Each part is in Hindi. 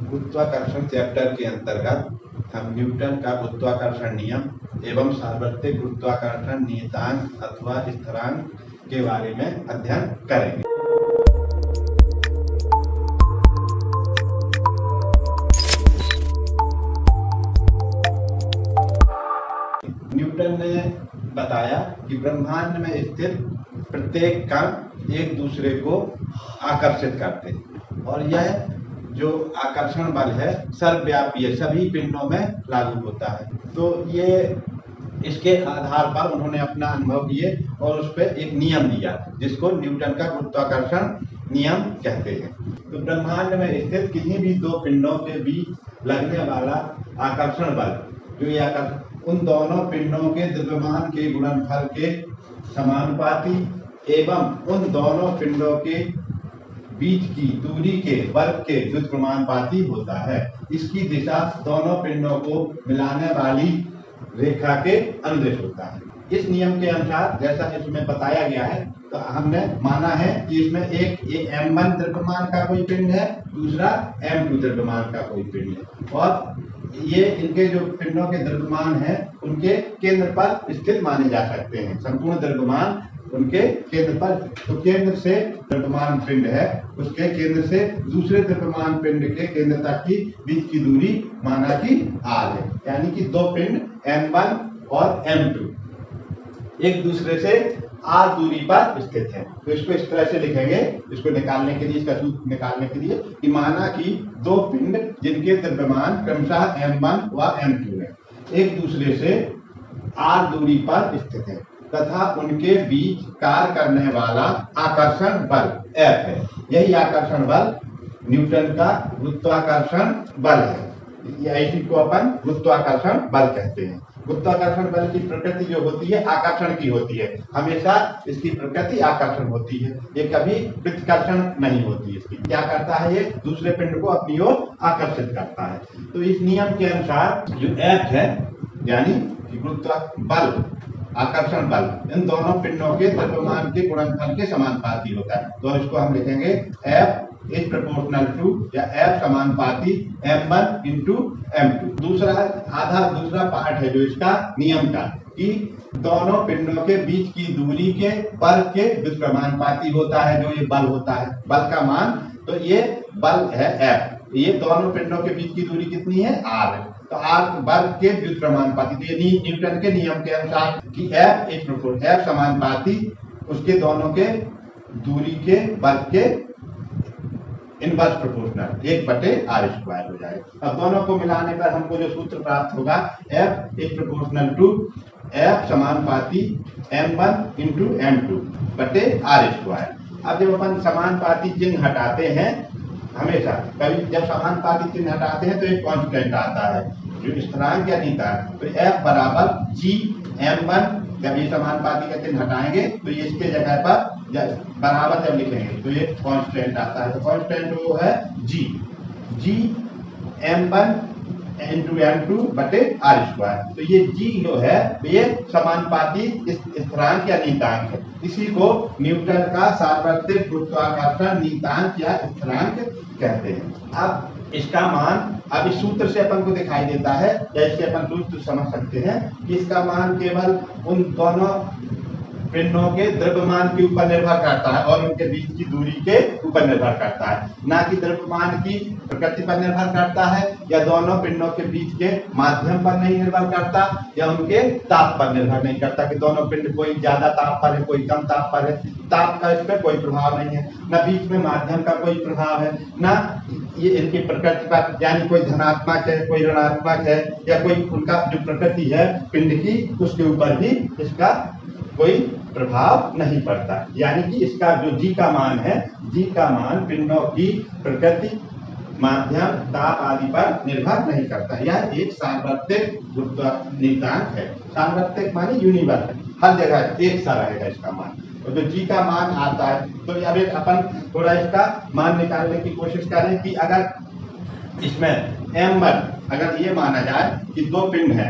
गुरुत्वाकर्षण चैप्टर के अंतर्गत हम न्यूटन का गुरुत्वाकर्षण नियम एवं सार्वत्रिक गुरुत्वाकर्षण नियतांक अथवा स्थिरांक के बारे में अध्ययन करेंगे। न्यूटन ने बताया कि ब्रह्मांड में स्थित प्रत्येक कण एक दूसरे को आकर्षित करते हैं और यह जो आकर्षण बल है सर्वव्यापी है, सभी पिंडों में लागू होता है। तो ये इसके आधार पर उन्होंने अपना अनुभव किए और उस पर एक नियम दिया जिसको न्यूटन का गुरुत्वाकर्षण नियम कहते हैं। तो ब्रह्मांड में स्थित किसी भी दो पिंडों के बीच लगने वाला आकर्षण बल जो ये आकर्षण उन दोनों पिंडों के द्रव्यमान के गुणनफल के समानुपाती एवं उन दोनों पिंडों के बीच की दूरी के वर्ग के व्युत्क्रमानुपाती होता है। इसकी दिशा दोनों पिंडों को मिलाने वाली रेखा के अनुदिश होता है। इस नियम के अनुसार जैसा इसमें बताया गया है तो हमने माना है कि इसमें एक m1 द्रव्यमान का कोई पिंड है, दूसरा m2 द्रव्यमान का कोई पिंड है और ये इनके जो पिंडों के द्रव्यमान हैं उनके केंद्र पर स्थित माने जा सकते हैं। संपूर्ण द्रव्यमान उनके केंद्र पर, तो केंद्र से द्रव्यमान पिंड है उसके केंद्र से दूसरे द्रव्यमान पिंड के केंद्र तक की बीच की दूरी माना कि r है। यानी कि दो पिंड m1 और m2 एक दूसरे से r दूरी पर स्थित है। तो इसको इस तरह से लिखेंगे, इसको निकालने के लिए, इसका सूत्र निकालने के लिए कि माना कि दो पिंड जिनके द्रव्यमान क्रमशः m1 व m2 है एक दूसरे से r दूरी पर स्थित है तथा उनके बीच कार्य करने वाला आकर्षण बल F है। यही आकर्षण बल न्यूटन का गुरुत्वाकर्षण बल है। इसी को अपन गुरुत्वाकर्षण बल कहते हैं। गुरुत्वाकर्षण बल की प्रकृति जो होती है आकर्षण की होती है, हमेशा इसकी प्रकृति आकर्षण होती है, ये कभी प्रतिकर्षण नहीं होती। इसकी क्या करता है, ये दूसरे पिंड को अपनी ओर आकर्षित करता है। तो इस नियम के अनुसार जो F है यानी गुरुत्वाकर्षण बल आकर्षण बल इन दोनों पिंडों के द्रव्यमान के गुणनफल के समानुपाती होता है। तो इसको हम लिखेंगे F इज प्रोपोर्शनल टू या F समानुपाती m1 इंटू m2। दूसरा पार्ट है जो इसका नियम का कि दोनों पिंडों के बीच की दूरी के वर्ग के व्युत्क्रमानुपाती होता है। जो ये बल होता है, बल का मान, तो ये बल है F। ये दोनों पिंडों के बीच की दूरी कितनी है, r है। तो r वर्ग के व्युत्क्रमानुपाती, तो ये न्यूटन के नियम के अनुसार कि F समानुपाती उसके दोनों के दूरी के वर्ग के इनवर्स प्रोपोर्शनल 1/r² हो जाएगा। अब दोनों को मिलाने पर हमको जो सूत्र प्राप्त होगा F is proportional to F समानुपाती m1 इंटू m2/r²। अब जब अपन समानुपाती चिन्ह हटाते हैं, हमेशा कभी जब समानुपाती चिन्ह हटाते हैं तो एक कांस्टेंट आता है जो स्थिरांक या नियतांक। तो F बराबर g m1, जब ये समानुपाती का चिन्ह हटाएंगे तो ये इसके जगह पर बराबर जब लिखेंगे तो ये कांस्टेंट आता है। तो कांस्टेंट वो है g m1 इंटू m2/r²। तो ये g जो है ये समानुपाती स्थिरांक या नियतांक है। इसी को न्यूटन का सार्वत्रिक गुरुत्वाकर्षण नियतांक या स्थिरांक कहते हैं। अब इसका मान अब इस सूत्र से अपन को दिखाई देता है, या इससे अपन सूत्र समझ सकते हैं कि इसका मान केवल उन दोनों पिंडों के द्रव्यमान के ऊपर निर्भर करता है और उनके बीच की दूरी के ऊपर निर्भर करता है, ना कि द्रव्यमान की प्रकृति पर निर्भर करता है, या दोनों पिंडों के बीच के माध्यम पर नहीं निर्भर करता, या उनके ताप पर निर्भर नहीं करता कि दोनों पिंड कोई ज्यादा ताप पर है कोई कम ताप पर है। ताप का इस पर कोई प्रभाव नहीं है, न बीच में माध्यम का कोई प्रभाव है, न ये इनकी प्रकृति पर, यानी कोई धनात्मक है कोई ऋणात्मक है, या कोई उनका जो प्रकृति है पिंड की उसके ऊपर भी इसका कोई प्रभाव नहीं पड़ता। यानी कि इसका जो g का मान है, g का मान पिंडों की प्रकृति, माध्यम, ताप आदि पर निर्भर नहीं करता। यह एक सार्वत्रिक नियतांक है। सार्वत्रिक माने यूनिवर्सल, हर जगह एक सा रहेगा इसका मान। तो जो g का मान आता है, तो अब एक अपन थोड़ा इसका मान निकालने की कोशिश करें कि अगर इसमें m1 अगर ये माना जाए कि दो पिंड है,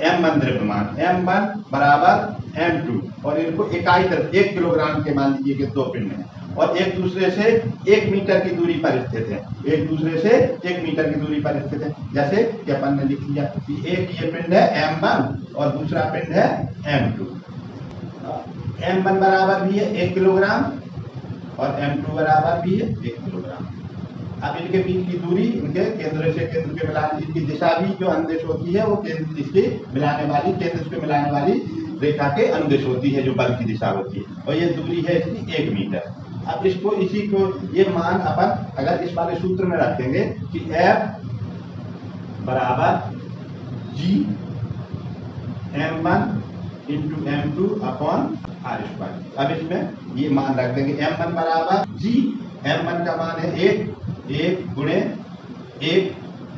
m1 द्रव्यमान m1 बराबर m2 और इनको इकाई तरफ 1 किलोग्राम के मान लीजिए कि दो पिंड है और एक दूसरे से 1 मीटर की दूरी पर स्थित है। एक दूसरे से 1 मीटर की दूरी पर स्थित है। जैसे कि अपन ने लिख लिया कि एक ये पिंड है M1 और दूसरा पिंड है M2। M1 बराबर भी है 1 किलोग्राम और M2 बराबर भी है 1 किलोग्राम। अब इनके बीच की दूरी, इनके केंद्र से केंद्र के मिलाने की दिशा भी जो अनुदिश होती है वो केंद्र इसके मिलाने वाली, केंद्र से मिलाने वाली रेखा के अनुदिश होती है, जो बल की दिशा होती है। और ये दूरी है इसकी 1 मीटर। अब इसको इसी को ये मान अपन अगर इस वाले सूत्र में रखेंगे कि F बराबर G M1 into M2 upon R²। अब इसमें ये मान रख देंगे M1 बराबर G, M1 का मान है 1 गुणे 1,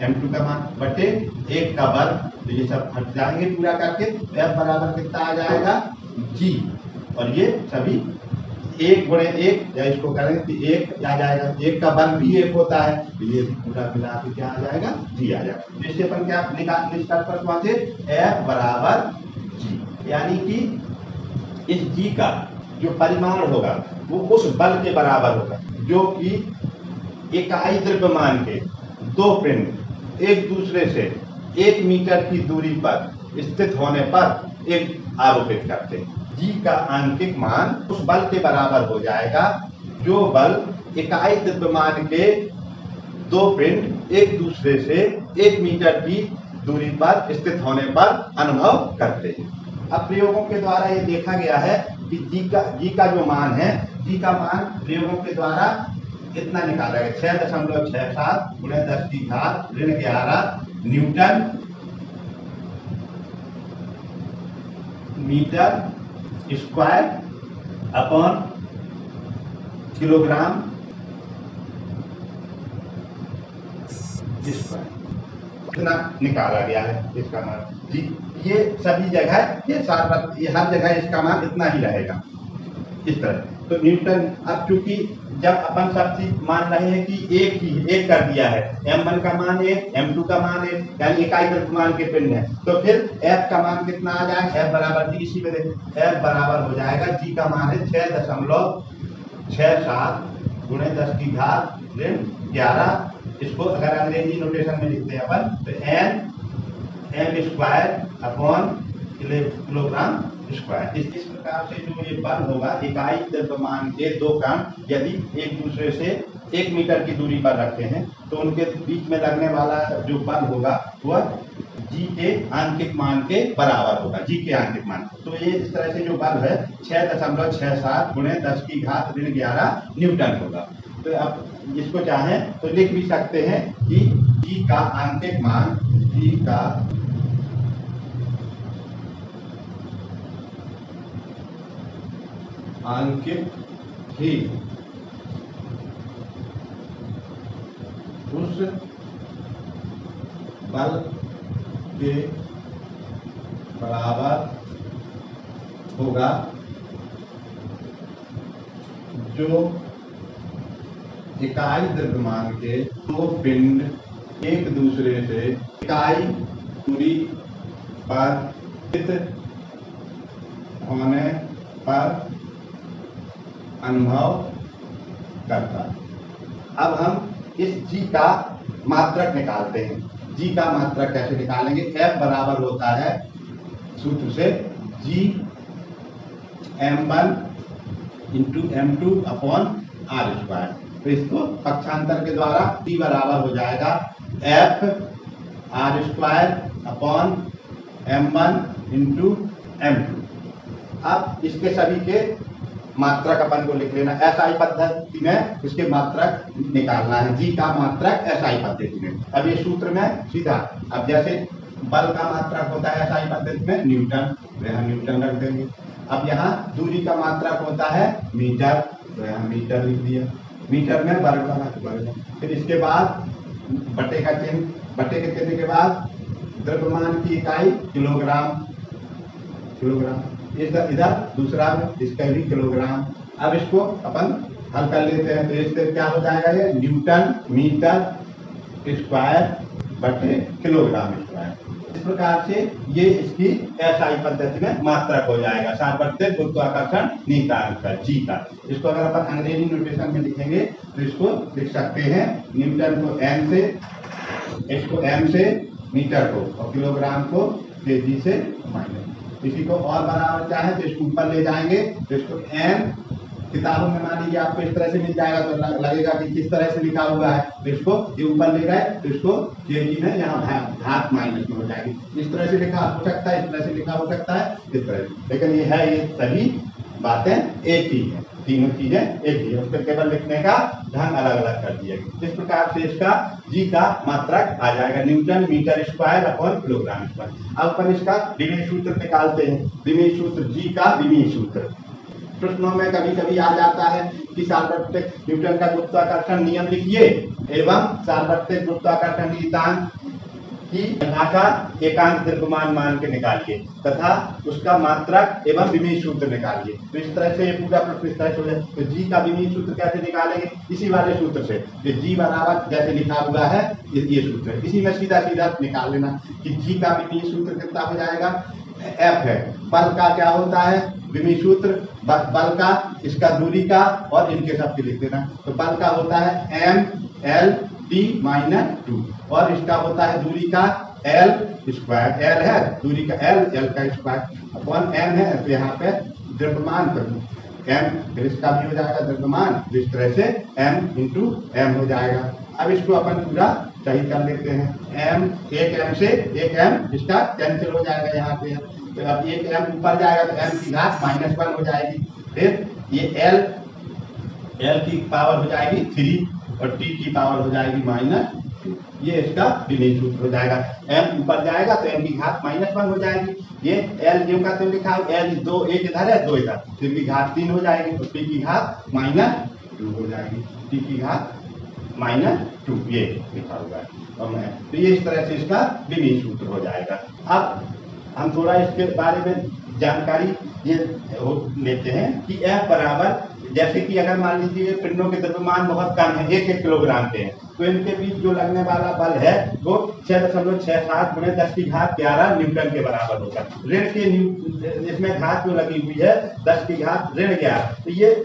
M2 का मान बटे 1 का वर्ग। तो ये सब हट जाएंगे पूरा करके। F बराबर कितना आ जाएगा G, और ये सभी 1 गुणे 1, या इसको करेंगे कि 1 आ जाएगा, 1 का वर्ग भी 1 होता है, तो ये पूरा मिला के क्या आ जाएगा G आ जाएगा। जिससे अपन क्या निष्कर्ष पर पहुंचे, F बराबर G, यानी कि इस G का जो परिमाण होगा वो उस बल के बराबर होगा जो कि इकाई द्रव्यमान के 2 पिंड एक दूसरे से 1 मीटर की दूरी पर स्थित होने पर एक आरोपित करते हैं। G का आंतरिक मान उस बल के बराबर हो जाएगा जो बल इकाई द्रव्यमान के 2 पिंड एक दूसरे से 1 मीटर की दूरी पर स्थित होने पर अनुभव करते हैं। अब प्रयोगों के द्वारा ये देखा गया है कि G का जो मान है, G का मान प्रयोगों के द्वारा इतना निकाला गया 6.67 गुणे 10 की घात ऋण 11 newton metre square upon kilogram square, इतना निकाला गया है इसका मान। जी, ये सभी जगह ये हर जगह इसका मान इतना ही रहेगा इस तरह। तो न्यूटन, अब चूंकि जब अपन सब चीज मान रहे हैं कि एक कर दिया है, M1 का मान 1, M2 का मान 1, यानी इकाई द्रव्यमान के पिंड है, तो फिर F का मान कितना आ जाएगा, F बराबर G। इसी में F बराबर हो जाएगा, G का मान है 6.67 गुणे 10 की घात ऋण 11। इसको अगर अंग्रेजी नोटेशन में लिखते हैं अपन तो M square upon kilogram square. इस प्रकार से जो ये बल होगा इकाई द्रव्यमान के 2 कण यदि एक दूसरे से 1 मीटर की दूरी पर रखते हैं तो उनके बीच में लगने वाला जो बल होगा वह G के आंतरिक मान के बराबर होगा, G के आंतरिक मान। तो ये इस तरह से जो बल है 6.67 गुणे 10 की घात ऋण 11 न्यूटन होगा। तो अब इसको चाहें तो लिख भी सकते हैं कि G का आंतरिक मान, G का आंतरिक ही उस बल के बराबर होगा जो इकाई द्रव्यमान के 2 पिंड एक दूसरे से इकाई दूरी पर स्थित होने पर अनुभव करता। अब हम इस G का मात्रक निकालते हैं। G का मात्रक कैसे निकालेंगे, F बराबर होता है सूत्र से G M1 into M2 upon R²। तो इसको पक्षांतर के द्वारा T बराबर हो जाएगा F R² upon M1 into M2। अब इसके सभी के मात्रक अपन को लिख लेना, SI पद्धति में इसके मात्रक निकालना है, G का मात्रक SI पद्धति में। अब ये सूत्र में सीधा, अब जैसे बल का मात्रक होता है SI पद्धति में न्यूटन, तो यहाँ न्यूटन रख देंगे। अब यहाँ दूरी का मात्रक होता है मीटर, तो यहाँ मीटर लिख दिया, मीटर में वर्ग का वर्ग। फिर इसके बाद बटे का चिन्ह, बटे के चिन्ह के बाद द्रव्यमान की इकाई किलोग्राम, किलोग्राम इधर दूसरा इसका भी किलोग्राम। अब इसको अपन हल कर लेते हैं तो इससे क्या हो जाएगा, ये न्यूटन मीटर स्क्वायर बटे किलोग्राम स्क्वायर। इस प्रकार से ये इसकी एसआई पद्धति में मात्रक हो जाएगा, सार्वत्रिक गुरुत्वाकर्षण नियतांक का, जी का। इसको अगर अपन अंग्रेजी नोटेशन में लिखेंगे तो इसको लिख सकते हैं न्यूटन को एन से, इसको एम से, मीटर को और किलोग्राम को केजी से माइनस। इसी को और बराबर चाहे तो इसको ऊपर ले जाएंगे तो इसको एन, किताबों में मान लीजिए आपको इस तरह से मिल जाएगा तो लगेगा कि किस तरह से लिखा हुआ है, तो इसको ये ऊपर ले गए तो इसको केजी में यहाँ घात माइनस में हो जाएगी। इस तरह से लिखा हो सकता है, इस तरह से लिखा हो सकता है, इस तरह से, लेकिन ये है, ये सभी बातें एक ही है, तीनों चीजें एक ही है, उसको केवल लिखने का ढंग अलग अलग कर दिया गया। इस प्रकार से इसका जी का मात्रक आ जाएगा newton metre square upon kilogram square. अब अपन इसका विमीय सूत्र निकालते हैं। विमीय सूत्र, जी का विमीय सूत्र प्रश्नों में कभी कभी आ जाता है कि सार्वत्रिक न्यूटन का गुरुत्वाकर्षण नियम लिखिए एवं सार्वत्रिक गुरुत्वाकर्षण नियतांक की आकार एकांक द्रव्यमान मान के निकालिए तथा उसका मात्रक एवं विमीय सूत्र निकालिए। तो इस तरह से ये पूरा प्रश्न इस तरह से हो जाए। तो जी का विमीय सूत्र कैसे निकालेंगे? इसी वाले सूत्र से, कि जी बराबर जैसे लिखा हुआ है ये सूत्र है, इसी में सीधा सीधा निकाल लेना कि जी का विमीय सूत्र कितना हो जाएगा। एफ है, बल का क्या होता है विमीय सूत्र, बल का, इसका दूरी का और इनके सब लिख देना। तो बल का होता है एम एल टी माइनस 2 और इसका होता है दूरी का एल स्क्वायर, एल है दूरी का एल, एल का स्क्वायर अपॉन एम है, तो यहाँ पे द्रव्यमान पर एम, फिर इसका भी हो जाएगा द्रव्यमान, इस तरह से एम इंटू एम हो जाएगा। अब इसको अपन पूरा सही कर लेते हैं। एम, एक एम से एक एम इसका कैंसिल हो जाएगा यहाँ पे, तो अब एक एम ऊपर जाएगा तो एम की घात -1 हो जाएगी। फिर ये एल की पावर हो जाएगी 3 और टी की पावर हो जाएगी -2। ये इसका विमीय सूत्र हो जाएगा। एम ऊपर जाएगा तो एम की घात -1 हो जाएगी। ये एल जो का तो लिखा है एल 2, एक इधर है 2 इधर, फिर की घात 3 हो जाएगी तो टी की घात -2 हो जाएगी, टी की घात -2 ये लिखा हुआ है। और तो ये इस तरह से इसका विमीय सूत्र हो जाएगा। अब हम थोड़ा इसके बारे में जानकारी ये लेते हैं कि F बराबर, जैसे कि अगर मान लीजिए पिंडों के द्रव्यमान बहुत कम है, 1-1 किलोग्राम के हैं, तो इनके बीच जो लगने वाला बल है वो 6.67 × 10⁻11 न्यूटन के बराबर होगा। ऋण के इसमें घात जो लगी हुई है 10 की घात ऋण 11, तो ये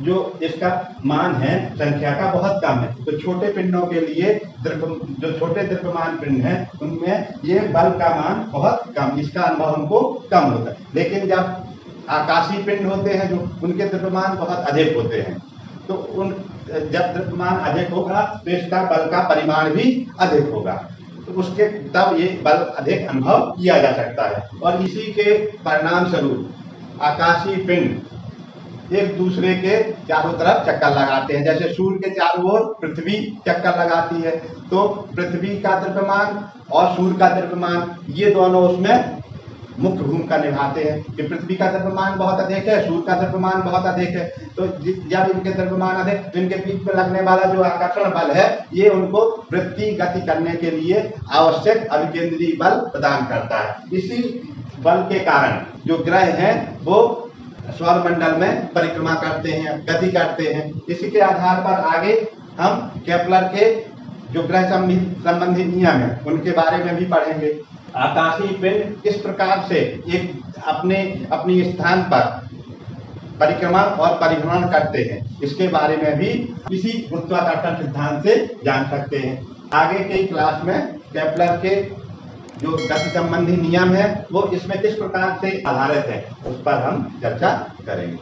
जो इसका मान है संख्या का बहुत कम है। तो छोटे पिंडों के लिए जो छोटे द्रव्यमान पिंड हैं उनमें ये बल का मान बहुत कम, इसका अनुभव हमको कम होता है। लेकिन जब आकाशीय पिंड होते हैं जो उनके द्रव्यमान बहुत अधिक होते हैं, तो उन जब द्रव्यमान अधिक होगा तो इसका बल का परिमाण भी अधिक होगा, तो उसके तब ये बल अधिक अनुभव किया जा सकता है। और इसी के परिणाम स्वरूप आकाशीय पिंड एक दूसरे के चारों तरफ चक्कर लगाते हैं। जैसे सूर्य के चारों ओर पृथ्वी चक्कर लगाती है, तो पृथ्वी का द्रव्यमान और सूर्य का द्रव्यमान ये दोनों उसमें मुख्य भूमिका निभाते हैं कि पृथ्वी का द्रव्यमान बहुत अधिक है, सूर्य का द्रव्यमान बहुत अधिक है, तो जब इनके द्रव्यमान अधिक, तो इनके बीच में लगने वाला जो आकर्षण बल है ये उनको वृत्ति गति करने के लिए आवश्यक अभिकेंद्रीय बल प्रदान करता है। इसी बल के कारण जो ग्रह हैं वो सौरमंडल में परिक्रमा करते हैं, गति करते हैं। इसी के आधार पर आगे हम केपलर के जो ग्रह संबंधी नियम है उनके बारे में भी पढ़ेंगे। आकाशीय पिंड किस प्रकार से एक अपनी स्थान पर परिक्रमा और परिभ्रमण करते हैं, इसके बारे में भी इसी गुरुत्वाकर्षण सिद्धांत से जान सकते हैं। आगे के क्लास में केपलर के जो गति संबंधी नियम है वो इसमें किस प्रकार से आधारित है उस पर हम चर्चा करेंगे।